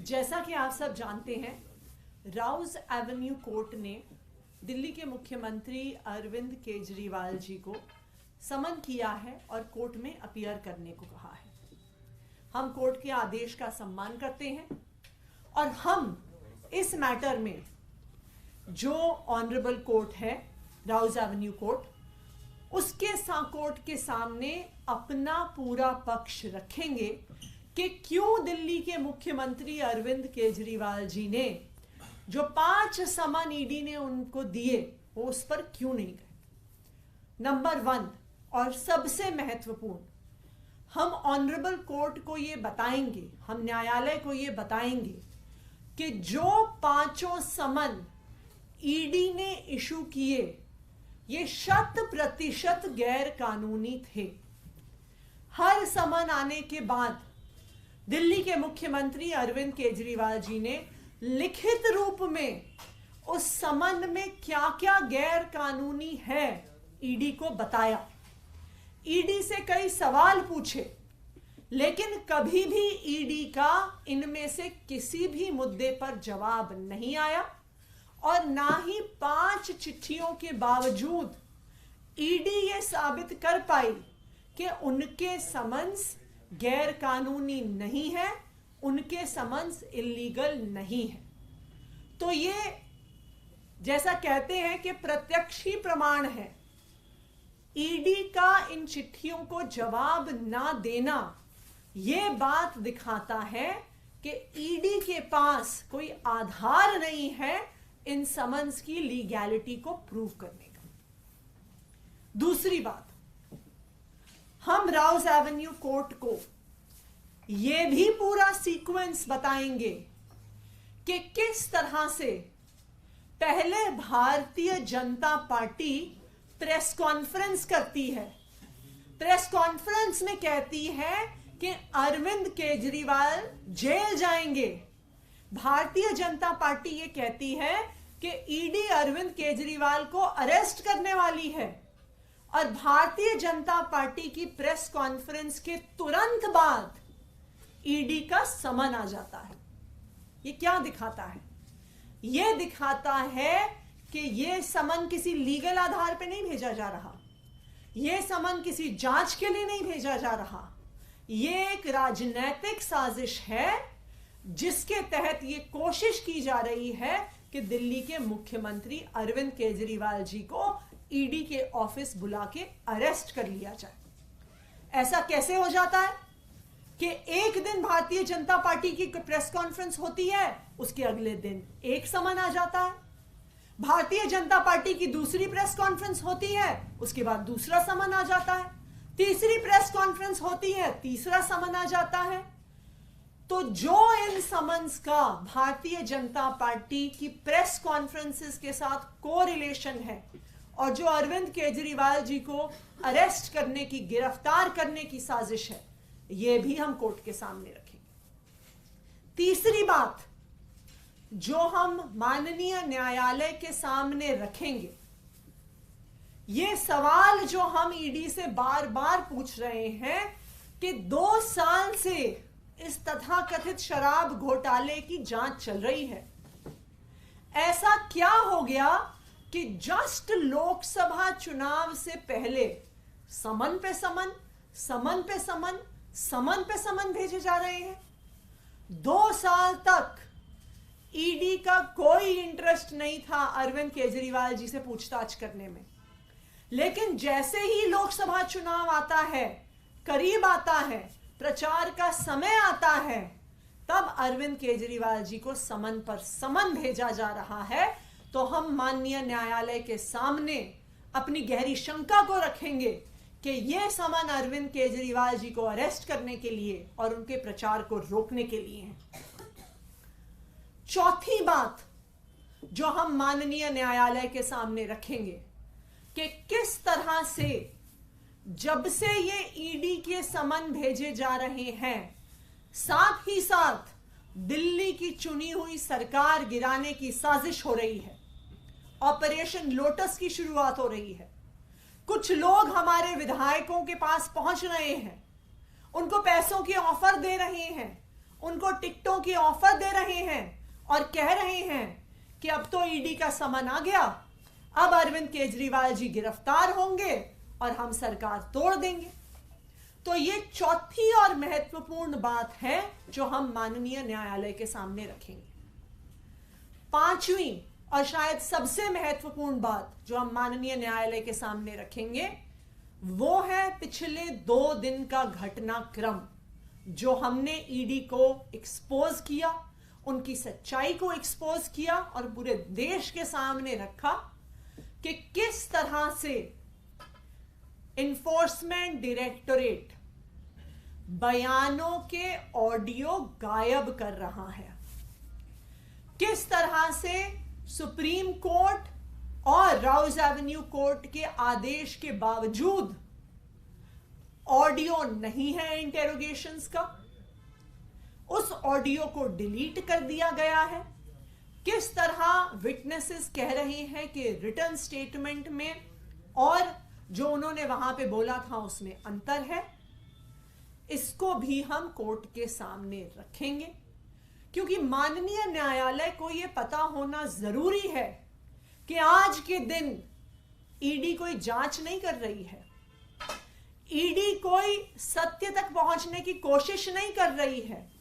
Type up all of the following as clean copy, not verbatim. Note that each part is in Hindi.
जैसा कि आप सब जानते हैं, राउज एवेन्यू कोर्ट ने दिल्ली के मुख्यमंत्री अरविंद केजरीवाल जी को समन किया है और कोर्ट में अपीयर करने को कहा है। हम कोर्ट के आदेश का सम्मान करते हैं और हम इस मैटर में जो ऑनरेबल कोर्ट है, राउज एवेन्यू कोर्ट, उसके कोर्ट के सामने अपना पूरा पक्ष रखेंगे कि क्यों दिल्ली के मुख्यमंत्री अरविंद केजरीवाल जी ने जो 5 समन ईडी ने उनको दिए वो उस पर क्यों नहीं गए। नंबर 1 और सबसे महत्वपूर्ण, हम ऑनरेबल कोर्ट को ये बताएंगे, हम न्यायालय को ये बताएंगे कि जो 5 समन ईडी ने इशू किए ये 100% गैर कानूनी थे। हर समन आने के बाद दिल्ली के मुख्यमंत्री अरविंद केजरीवाल जी ने लिखित रूप में उस समन में क्या क्या गैर कानूनी है ईडी को बताया। ईडी से कई सवाल पूछे, लेकिन कभी भी ईडी का इनमें से किसी भी मुद्दे पर जवाब नहीं आया और ना ही 5 चिट्ठियों के बावजूद ईडी ये साबित कर पाई कि उनके समन्स गैर कानूनी नहीं है, उनके समन्स इल्लीगल नहीं है। तो ये जैसा कहते हैं कि प्रत्यक्ष ही प्रमाण है। ईडी का इन चिट्ठियों को जवाब ना देना ये बात दिखाता है कि ईडी के पास कोई आधार नहीं है इन समन्स की लीगैलिटी को प्रूव करने का। दूसरी बात, हम राउज एवेन्यू कोर्ट को यह भी पूरा सीक्वेंस बताएंगे कि किस तरह से पहले Bharatiya Janata party press conference करती है, प्रेस कॉन्फ्रेंस में कहती है कि अरविंद केजरीवाल जेल जाएंगे। भारतीय जनता पार्टी ये कहती है कि ईडी अरविंद केजरीवाल को अरेस्ट करने वाली है और भारतीय जनता पार्टी की प्रेस कॉन्फ्रेंस के तुरंत बाद ईडी का समन आ जाता है। ये क्या दिखाता है? ये दिखाता है कि ये समन किसी लीगल आधार पे नहीं भेजा जा रहा, ये समन किसी जांच के लिए नहीं भेजा जा रहा, ये एक राजनीतिक साजिश है जिसके तहत ये कोशिश की जा रही है कि दिल्ली के मुख्यमंत्री अरविंद केजरीवाल जी को ईडी के ऑफिस बुला के अरेस्ट कर लिया जाए। ऐसा कैसे हो जाता है कि एक दिन भारतीय जनता पार्टी की प्रेस कॉन्फ्रेंस होती है, उसके अगले दिन एक समन आ जाता है। भारतीय जनता पार्टी की दूसरी प्रेस कॉन्फ्रेंस होती है, उसके बाद दूसरा समन आ जाता है। तीसरी प्रेस कॉन्फ्रेंस होती है, तीसरा समन आ जाता है। तो जो इन समन्स का भारतीय जनता पार्टी की प्रेस कॉन्फ्रेंसेस के साथ कोरिलेशन है और जो अरविंद केजरीवाल जी को अरेस्ट करने की, गिरफ्तार करने की साजिश है, यह भी हम कोर्ट के सामने रखेंगे। तीसरी बात जो हम माननीय न्यायालय के सामने रखेंगे, ये सवाल जो हम ईडी से बार बार पूछ रहे हैं कि 2 साल से इस तथाकथित शराब घोटाले की जांच चल रही है, ऐसा क्या हो गया कि जस्ट लोकसभा चुनाव से पहले समन पे समन, समन पे समन, समन पे समन भेजे जा रहे हैं। 2 साल तक ईडी का कोई इंटरेस्ट नहीं था अरविंद केजरीवाल जी से पूछताछ करने में, लेकिन जैसे ही लोकसभा चुनाव आता है, करीब आता है, प्रचार का समय आता है, तब अरविंद केजरीवाल जी को समन पर समन भेजा जा रहा है। तो हम माननीय न्यायालय के सामने अपनी गहरी शंका को रखेंगे कि यह समन अरविंद केजरीवाल जी को अरेस्ट करने के लिए और उनके प्रचार को रोकने के लिए है। चौथी बात जो हम माननीय न्यायालय के सामने रखेंगे कि किस तरह से जब से ये ईडी के समन भेजे जा रहे हैं, साथ ही साथ दिल्ली की चुनी हुई सरकार गिराने की साजिश हो रही है। ऑपरेशन लोटस की शुरुआत हो रही है। कुछ लोग हमारे विधायकों के पास पहुंच रहे हैं, उनको पैसों की ऑफर दे रहे हैं उनको टिकटों की ऑफर दे रहे हैं और कह रहे हैं कि अब तो ईडी का समन आ गया, अब अरविंद केजरीवाल जी गिरफ्तार होंगे और हम सरकार तोड़ देंगे। तो ये चौथी और महत्वपूर्ण बात है जो हम माननीय न्यायालय के सामने रखेंगे। पांचवी और शायद सबसे महत्वपूर्ण बात जो हम माननीय न्यायालय के सामने रखेंगे वो है पिछले 2 दिन का घटनाक्रम जो हमने ईडी को एक्सपोज किया, उनकी सच्चाई को एक्सपोज किया और पूरे देश के सामने रखा कि किस तरह से इन्फोर्समेंट डायरेक्टोरेट बयानों के ऑडियो गायब कर रहा है, किस तरह से सुप्रीम कोर्ट और राउज एवेन्यू कोर्ट के आदेश के बावजूद ऑडियो नहीं है इंटेरोगेशंस का, उस ऑडियो को डिलीट कर दिया गया है, किस तरह विटनेसेस कह रहे हैं कि रिटन स्टेटमेंट में और जो उन्होंने वहां पे बोला था उसमें अंतर है। इसको भी हम कोर्ट के सामने रखेंगे क्योंकि माननीय न्यायालय को यह पता होना जरूरी है कि आज के दिन ईडी कोई जांच नहीं कर रही है, ईडी कोई सत्य तक पहुंचने की कोशिश नहीं कर रही है।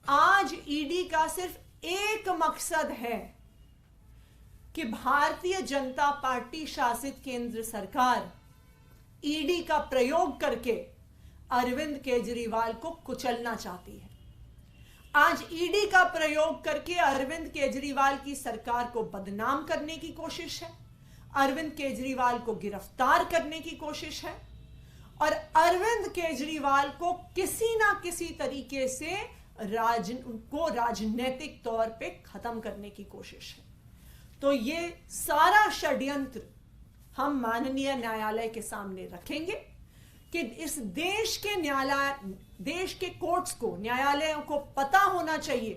आज ईडी का सिर्फ एक मकसद है कि भारतीय जनता पार्टी शासित केंद्र सरकार ईडी का प्रयोग करके अरविंद केजरीवाल को कुचलना चाहती है। आज ईडी का प्रयोग करके अरविंद केजरीवाल की सरकार को बदनाम करने की कोशिश है, अरविंद केजरीवाल को गिरफ्तार करने की कोशिश है और अरविंद केजरीवाल को किसी ना किसी तरीके से उनको राजनीतिक तौर पे खत्म करने की कोशिश है। तो ये सारा षड्यंत्र हम माननीय न्यायालय के सामने रखेंगे कि इस देश के देश के कोर्ट्स को, न्यायालयों को पता होना चाहिए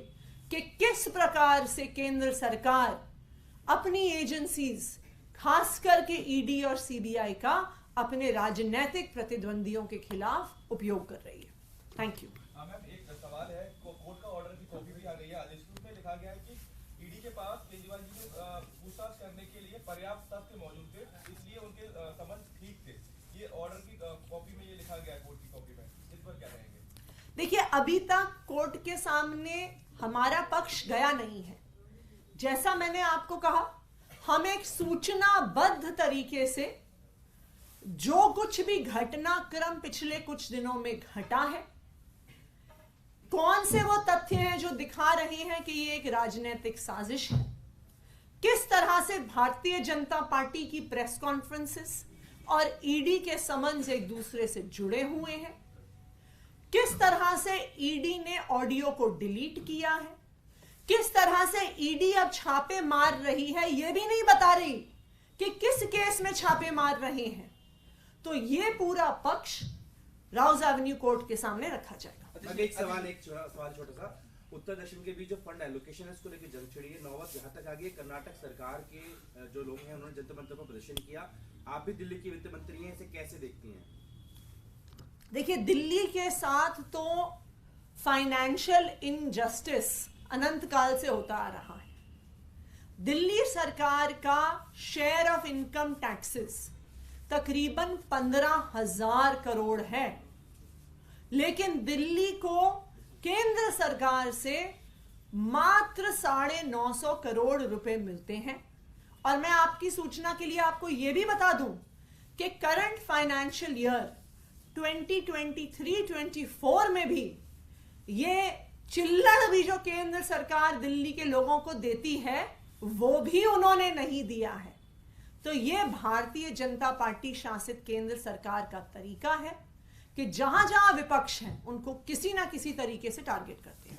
कि किस प्रकार से केंद्र सरकार अपनी एजेंसीज खास करके ईडी और सीबीआई का अपने राजनीतिक प्रतिद्वंदियों के खिलाफ उपयोग कर रही है। Thank you. मैम एक सवाल है, कोर्ट का ऑर्डर की कॉपी भी आ गई है, आदेश में लिखा गया है कि ईडी के पास केजरीवाल जी से पूछताछ करने के लिए पर्याप्त तथ्य मौजूद थे, इसलिए उनके समन ठीक थे। ये ऑर्डर की कॉपी में ये लिखा गया है, कोर्ट की कॉपी में, इस पर क्या कहेंगे? देखिए, अभी तक कोर्ट के सामने हमारा पक्ष गया नहीं है। जैसा मैंने आपको कहा, हम एक सूचनाबद्ध तरीके से जो कुछ भी घटनाक्रम पिछले कुछ दिनों में घटा है, कौन से वो तथ्य हैं जो दिखा रहे हैं कि ये एक राजनीतिक साजिश है, किस तरह से भारतीय जनता पार्टी की प्रेस कॉन्फ्रेंसेस और ईडी के समन्स एक दूसरे से जुड़े हुए हैं, किस तरह से ईडी ने ऑडियो को डिलीट किया है, किस तरह से ईडी अब छापे मार रही है, यह भी नहीं बता रही कि किस केस में छापे मार रहे हैं। तो ये पूरा पक्ष राउज एवेन्यू कोर्ट के सामने रखा जाएगा। एक सवाल छोटा सा, उत्तर दक्षिण के बीच जो फंड एलोकेशन है उसको लेकर जंग छिड़ी है, नौबत यहाँ तक आ गई। कर्नाटक सरकार के जो लोग हैं उन्होंने जंतर मंतर पर प्रदर्शन किया, आप भी दिल्ली की वित्त मंत्री हैं, इसे कैसे देखती हैं? देखिए, दिल्ली के साथ तो फाइनेंशियल इनजस्टिस अनंत काल से होता आ रहा है। दिल्ली सरकार का शेयर ऑफ इनकम टैक्सेस तकरीबन 15,000 करोड़ है, लेकिन दिल्ली को केंद्र सरकार से मात्र 950 करोड़ रुपए मिलते हैं। और मैं आपकी सूचना के लिए आपको यह भी बता दूं कि करंट फाइनेंशियल ईयर 2023-24 में भी ये चिल्लड़ भी जो केंद्र सरकार दिल्ली के लोगों को देती है वो भी उन्होंने नहीं दिया है। तो ये भारतीय जनता पार्टी शासित केंद्र सरकार का तरीका है कि जहां जहां विपक्ष है उनको किसी ना किसी तरीके से टारगेट करते हैं।